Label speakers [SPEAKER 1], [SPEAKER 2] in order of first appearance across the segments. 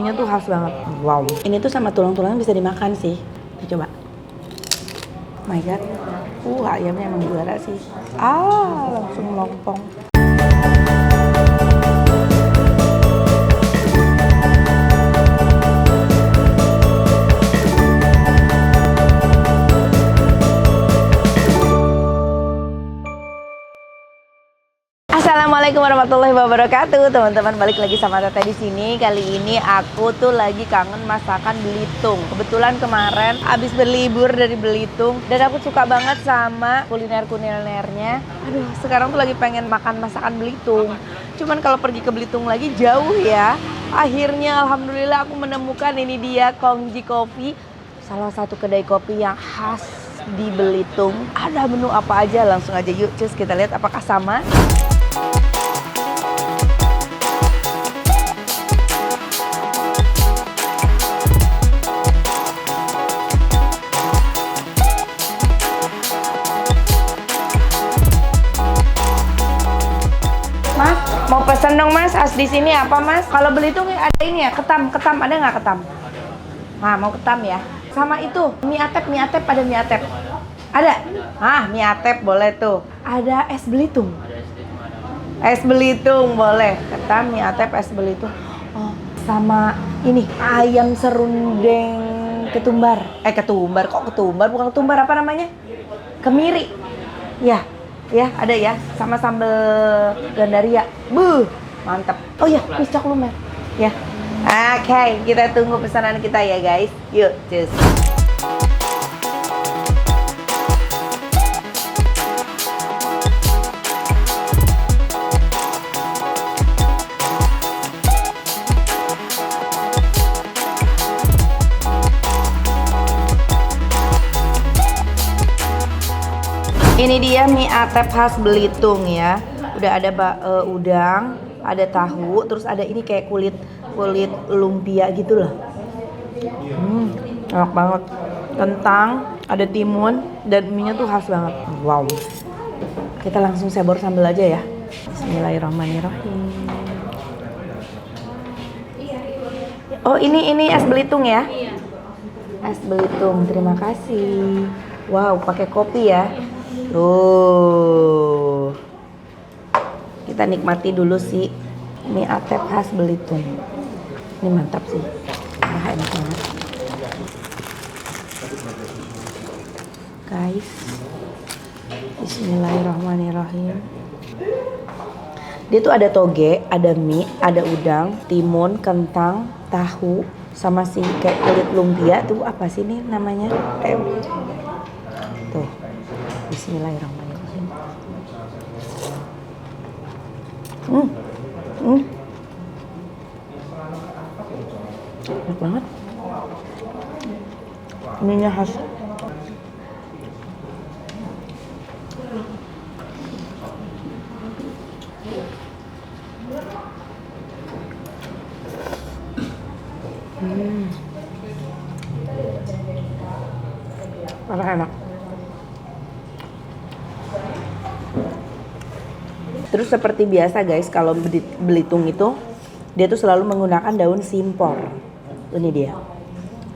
[SPEAKER 1] mie-nya tuh khas banget. Wow. Ini tuh sama tulang-tulangnya bisa dimakan sih. Coba. My God. Ayamnya emang juara sih. Langsung melompong. Assalamualaikum warahmatullahi wabarakatuh, teman-teman. Balik lagi sama Teteh di sini. Kali ini aku tuh lagi kangen masakan Belitung. Kebetulan kemarin abis berlibur dari Belitung dan aku suka banget sama kuliner-kulinernya. Aduh, sekarang tuh lagi pengen makan masakan Belitung. Cuman kalau pergi ke Belitung lagi jauh ya. Akhirnya alhamdulillah aku menemukan ini dia Kongji Kopi, salah satu kedai kopi yang khas di Belitung. Ada menu apa aja? Langsung aja yuk, cus kita lihat apakah sama. Mas, mau pesen dong Mas, as di sini apa Mas? Kalau Belitung ada ini ya, ketam ada nggak ketam? Nah, mau ketam ya. Sama itu, mie atep ada mie atep. Ada? Mie atep boleh tuh. Ada es Belitung. Es Belitung boleh. Ketam, mie atep, es Belitung. Oh, sama ini ayam serundeng ketumbar. Ketumbar kok ketumbar? Bukan ketumbar, apa namanya? Kemiri. Ya, ada ya, sama sambal gandaria. Mantap. Oh ya, mis cok lumer. Ya. Oke, kita tunggu pesanan kita ya guys. Yuk, cus. Ini dia mie atep khas Belitung ya. Udah ada udang, ada tahu, terus ada ini kayak kulit lumpia gitu loh. Enak banget. Kentang, ada timun, dan mie-nya tuh khas banget. Wow. Kita langsung sebor sambal aja ya. Bismillahirrahmanirrahim. Oh, ini es Belitung ya? Es Belitung, terima kasih. Wow, pakai kopi ya. Tuh, kita nikmati dulu sih mie atep khas Belitung. Ini mantap sih, enak banget. Guys, bismillahirrahmanirrahim. Dia tuh ada toge, ada mie, ada udang, timun, kentang, tahu, sama si kayak kulit lumpia. Tuh apa sih ini namanya? Tuh. Bismillahirrahmanirrahim. Enak banget. Ininya khas. Parah enak. Terus seperti biasa guys, kalau Belitung itu dia tuh selalu menggunakan daun simpor. Ini dia.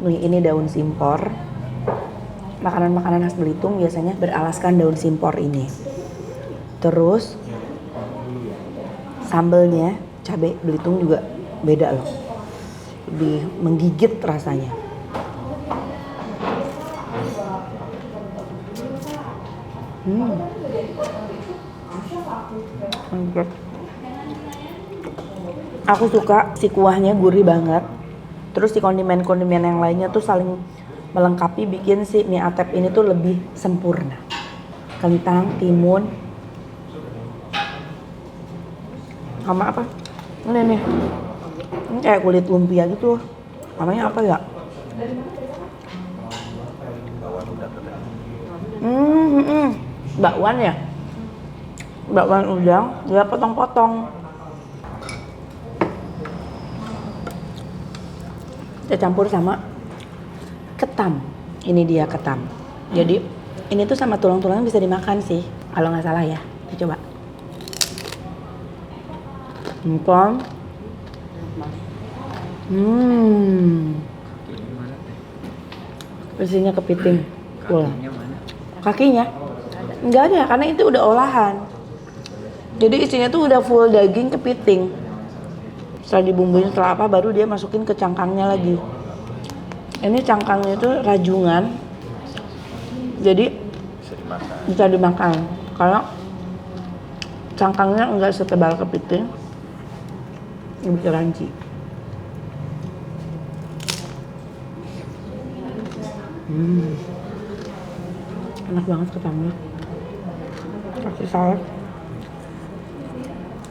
[SPEAKER 1] Ini daun simpor. Makanan-makanan khas Belitung biasanya beralaskan daun simpor ini. Terus sambelnya, cabai Belitung juga beda loh. Lebih menggigit rasanya. Aku suka si kuahnya gurih banget. Terus si kondimen-kondimen yang lainnya tuh saling melengkapi, bikin si mie atep ini tuh lebih sempurna. Kentang, timun, sama apa? Ini nih. Ini kayak kulit lumpia gitu. Namanya apa ya? Bakwan ya? Bakwan udang, dia potong-potong. Kita campur sama ketam. Ini dia ketam. Jadi ini tuh sama tulang-tulangnya bisa dimakan sih, kalau nggak salah ya. Kita coba. Empon.
[SPEAKER 2] Kakinya mana teh?
[SPEAKER 1] Isinya kepiting. Wah.
[SPEAKER 2] Kakinya mana?
[SPEAKER 1] Kakinya? Nggak ada, karena itu udah olahan. Jadi isinya tuh udah full daging kepiting. Setelah dibumbuin setelah apa, baru dia masukin ke cangkangnya lagi. Ini cangkangnya itu rajungan. Jadi bisa dimakan. Karena cangkangnya enggak setebal kepiting. Lebih crunchy. Enak banget ketamnya. Kasih salad.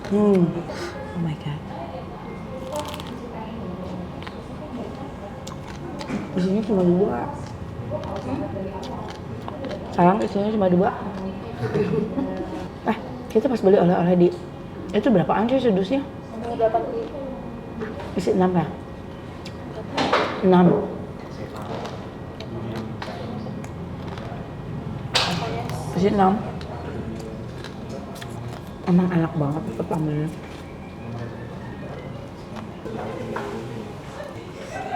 [SPEAKER 1] Oh my god. Isinya cuma 2. Sayang, isinya cuma 2. Kita pas beli oleh-oleh di itu berapaan sih sedusnya? 8. Isi 6 ya? 6. Isi 6. Emang enak banget ketamnya.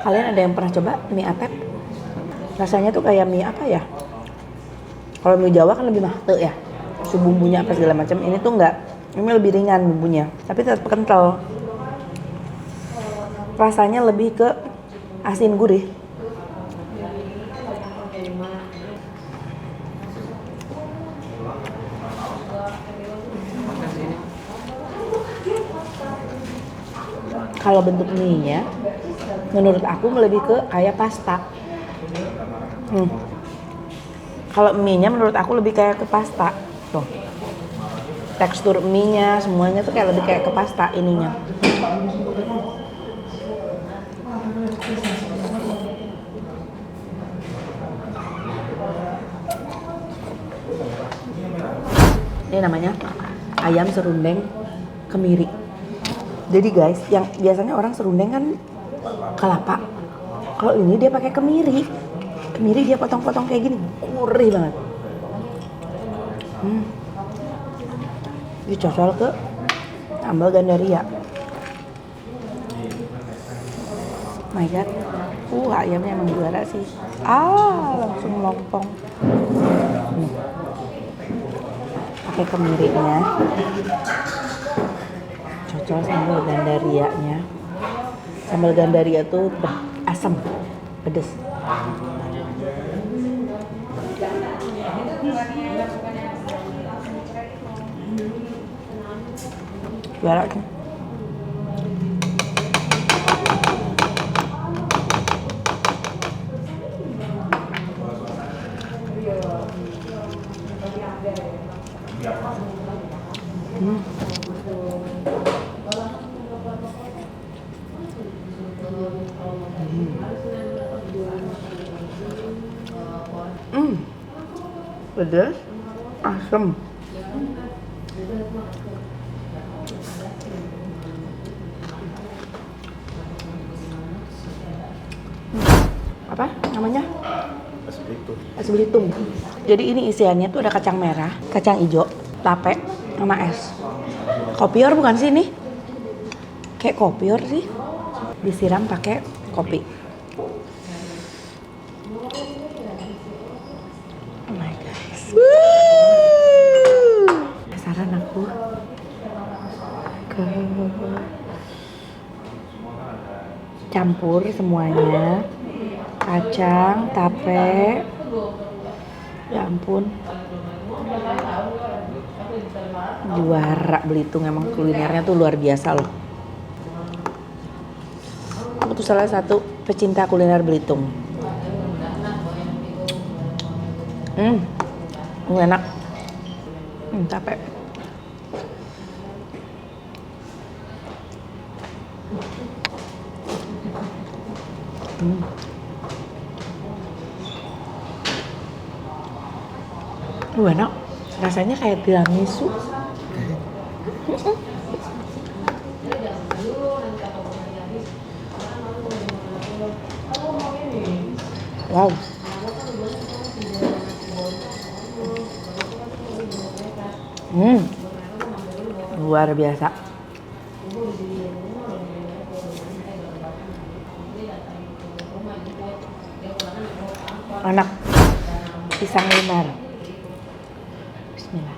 [SPEAKER 1] Kalian ada yang pernah coba mie atep? Rasanya tuh kayak mie apa ya? Kalau mie Jawa kan lebih mate ya, bumbunya apa segala macam. Ini tuh enggak, ini lebih ringan bumbunya, tapi tetap kental. Rasanya lebih ke asin gurih. Kalau bentuk mie-nya, menurut aku lebih ke kayak pasta. Kalau mie-nya menurut aku lebih kayak ke pasta. Tuh. Tekstur mie-nya semuanya tuh kayak lebih kayak ke pasta ininya. Ini namanya ayam serundeng kemiri. Jadi guys, yang biasanya orang serundeng kan kelapa. Kalau ini dia pakai kemiri. Kemiri dia potong-potong kayak gini, gurih banget. Dicocol ke sambal gandaria. My god. Ayamnya emang juara sih. Langsung melompong. Pakai kemirinya. Cocol sambal gandarianya. Sambal gandaria tuh asam, pedes. Juara tuh. Pedas, asam. Apa namanya? Es Belitung. Jadi ini isiannya tuh ada kacang merah, kacang hijau, tape, sama es. Kopior bukan sih ini? Kayak kopior sih. Disiram pakai kopi. Oh my gosh. Penasaran aku. Campur semuanya. Kacang, tape. Ya ampun. Juara Belitung, emang kulinernya tuh luar biasa loh. Aku tuh salah satu pecinta kuliner Belitung. Enak. Tape. Enak. Rasanya kayak tiramisu. Wow. Luar biasa. Anak pisang lumer. Bismillah.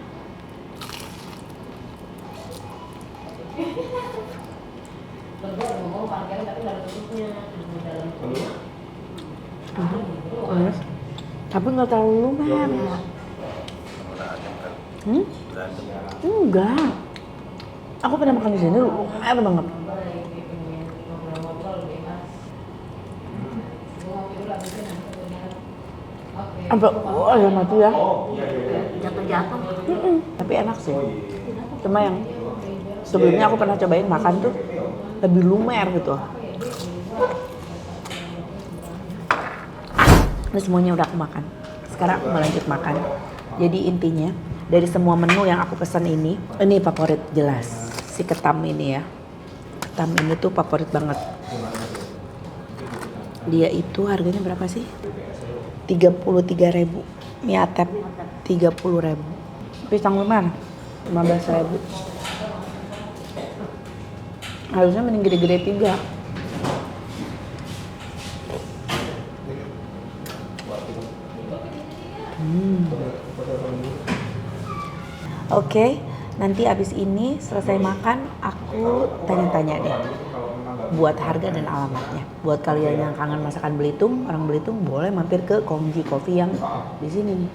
[SPEAKER 1] Tapi nggak terlalu lumer. Enggak. Aku pernah makan di sini, lumer banget. Sampai, wah ya mati ya.
[SPEAKER 3] Jatuh-jatuh.
[SPEAKER 1] Tapi enak sih. Cuma yang sebelumnya aku pernah cobain makan tuh lebih lumer gitu. Ini semuanya udah aku makan. Sekarang aku mau lanjut makan. Jadi intinya dari semua menu yang aku pesan ini favorit jelas. Si ketam ini ya. Ketam ini tuh favorit banget. Dia itu harganya berapa sih? 33.000. Mie atep 30.000. Pisang lumer 15.000. Harusnya mending gede-gede 3. Oke, nanti abis ini selesai makan aku tanya-tanya deh buat harga dan alamatnya. Buat kalian yang kangen masakan Belitung, orang Belitung boleh mampir ke Kongji Coffee yang di sini nih.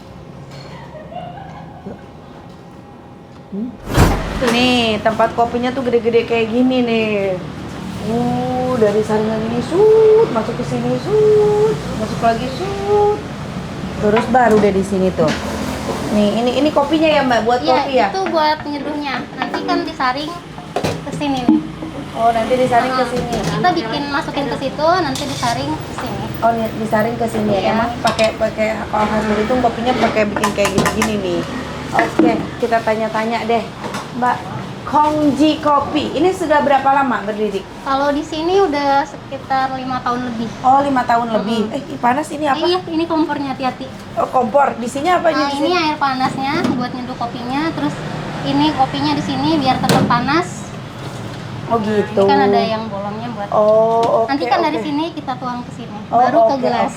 [SPEAKER 1] Nih, tempat kopinya tuh gede-gede kayak gini nih. Dari saringan ini masuk ke sini masuk lagi terus baru deh di sini tuh. Nih, ini kopinya ya Mbak, buat kopi ya?
[SPEAKER 3] Iya, itu buat nyeduhnya. Nanti kan disaring ke sini nih.
[SPEAKER 1] Oh, nanti disaring ke sini.
[SPEAKER 3] Kita masukin ke situ, nanti disaring ke sini.
[SPEAKER 1] Oh, disaring ke sini.
[SPEAKER 3] Iya.
[SPEAKER 1] Emang pakai kalau khas Belitung kopinya pakai bikin kayak gini-gini nih. Oke, kita tanya-tanya deh. Mbak, Kongji Kopi. Ini sudah berapa lama berdiri?
[SPEAKER 3] Kalau di sini udah sekitar 5 tahun lebih.
[SPEAKER 1] Oh, 5 tahun lebih. Panas ini apa?
[SPEAKER 3] Iya, ini kompornya, hati-hati.
[SPEAKER 1] Oh, kompor. Di sini apa
[SPEAKER 3] Nah,
[SPEAKER 1] di
[SPEAKER 3] ini
[SPEAKER 1] sini?
[SPEAKER 3] air panasnya buat nyeduh kopinya, terus ini kopinya di sini biar tetap panas.
[SPEAKER 1] Oh, gitu.
[SPEAKER 3] Ini kan ada yang bolongnya buat.
[SPEAKER 1] Oh, oke.
[SPEAKER 3] Nanti kan dari
[SPEAKER 1] oke.
[SPEAKER 3] sini kita tuang ke sini,
[SPEAKER 1] Oh,
[SPEAKER 3] baru ke
[SPEAKER 1] oke,
[SPEAKER 3] gelas.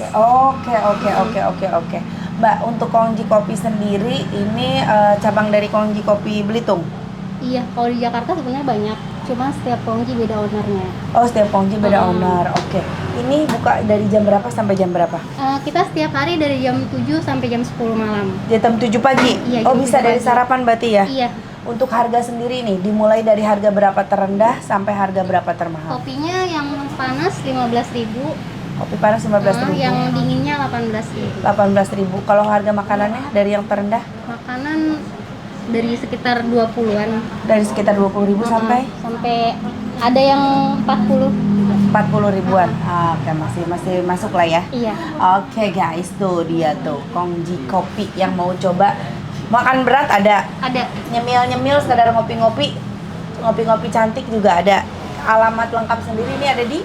[SPEAKER 1] Oke. Mbak, untuk Kongji Kopi sendiri ini cabang dari Kongji Kopi Belitung.
[SPEAKER 3] Iya, kalau di Jakarta sebenarnya banyak, cuma setiap kongji beda ownernya.
[SPEAKER 1] Oh, setiap Kongji beda owner. Oke. Ini buka dari jam berapa sampai jam berapa?
[SPEAKER 3] Kita setiap hari dari jam 7 sampai jam 10 malam.
[SPEAKER 1] Jam 7 pagi?
[SPEAKER 3] Iya,
[SPEAKER 1] Oh,
[SPEAKER 3] jam
[SPEAKER 1] bisa
[SPEAKER 3] 7
[SPEAKER 1] dari
[SPEAKER 3] pagi.
[SPEAKER 1] sarapan berarti ya?
[SPEAKER 3] Iya,
[SPEAKER 1] Untuk harga sendiri nih, dimulai dari harga berapa terendah sampai harga berapa termahal?
[SPEAKER 3] kopinya yang panas 15.000,
[SPEAKER 1] Kopi panas 15.000.
[SPEAKER 3] yang dinginnya 18.000.
[SPEAKER 1] 18.000. Kalau harga makanannya dari yang terendah
[SPEAKER 3] Makanan dari sekitar 20-an
[SPEAKER 1] dari sekitar 20.000 sampai
[SPEAKER 3] ada yang 40.
[SPEAKER 1] 40 ribuan. Oke, masih masuk lah ya.
[SPEAKER 3] Iya.
[SPEAKER 1] Oke guys, tuh dia tuh Kongji Kopi yang mau coba makan berat ada,
[SPEAKER 3] Ada.
[SPEAKER 1] nyemil-nyemil sekadar ngopi-ngopi cantik juga ada. Alamat lengkap sendiri ini ada di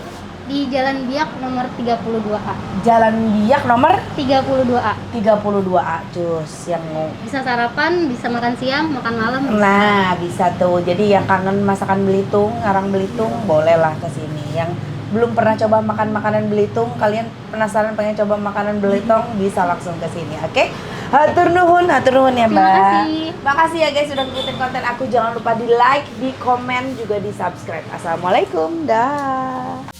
[SPEAKER 3] Di Jalan Biak nomor 32A.
[SPEAKER 1] Jalan Biak nomor
[SPEAKER 3] 32A.
[SPEAKER 1] 32A. Cus yang mau.
[SPEAKER 3] Bisa sarapan, bisa makan siang, makan malam.
[SPEAKER 1] Nah, bisa tuh. Jadi yang kangen masakan Belitung, orang Belitung bolehlah ke sini. Yang belum pernah coba makan makanan Belitung, kalian penasaran pengen coba makanan Belitung, bisa langsung ke sini. Oke? Hatur nuhun ya, Mbak.
[SPEAKER 3] Terima kasih.
[SPEAKER 1] Makasih ya guys sudah ngikutin konten aku. Jangan lupa di like, di komen, juga di subscribe. Assalamualaikum. Dah.